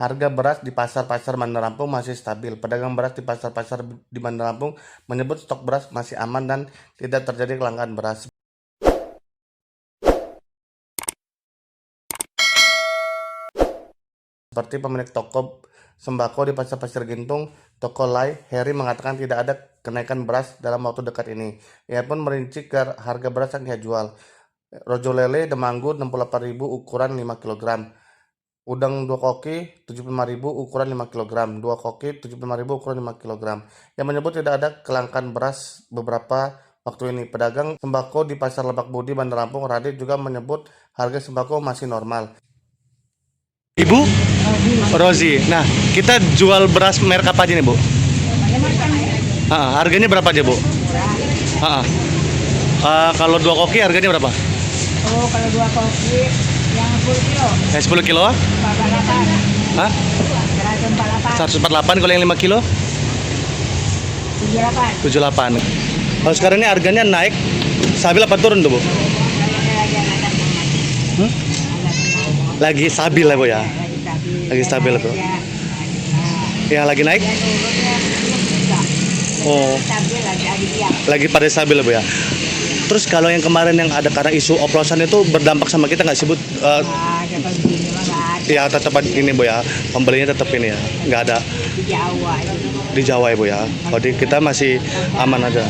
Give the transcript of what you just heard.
Harga beras di pasar-pasar Bandar Lampung masih stabil. Pedagang beras di pasar-pasar di Bandar Lampung menyebut stok beras masih aman dan tidak terjadi kelangkaan beras. Seperti pemilik toko sembako di Pasar Gintung, Toko Lai, Heri mengatakan tidak ada kenaikan beras dalam waktu dekat ini. Ia pun merinci harga beras yang ia jual. Rojo lele Demanggu 68.000 ukuran 5 kg. Udang 2 koki 75.000 ukuran 5 kg. 2 koki 75.000 ukuran 5 kg. Yang menyebut tidak ada kelangkaan beras beberapa waktu ini. Pedagang sembako di Pasar Lebak Budi, Bandar Lampung, Radit juga menyebut harga sembako masih normal. Ibu Rozi. Nah, kita jual beras merek apa aja nih, Bu? Harganya berapa aja, Bu? Kalau 2 koki harganya berapa? Oh, kalau 2 koki yang 10 kilo. Yang 10 kilo? 48. Hah? 148. Kalau yang 5 kilo? 78. 78. Kalau sekarang ini harganya naik, stabil apa turun tuh, Bu? Lagi stabil ya, Bu ya? Lagi stabil, Bu. Yang lagi naik? Oh, lagi pada stabil ya, Bu ya? Terus kalau yang kemarin yang ada karena isu oplosan itu berdampak sama kita nggak sih, Bu? Ya tetap ini, Bu ya, pembelinya tetap ini ya, nggak ada Di Jawa. di Jawa ya, Bu ya. Jadi kita masih aman aja.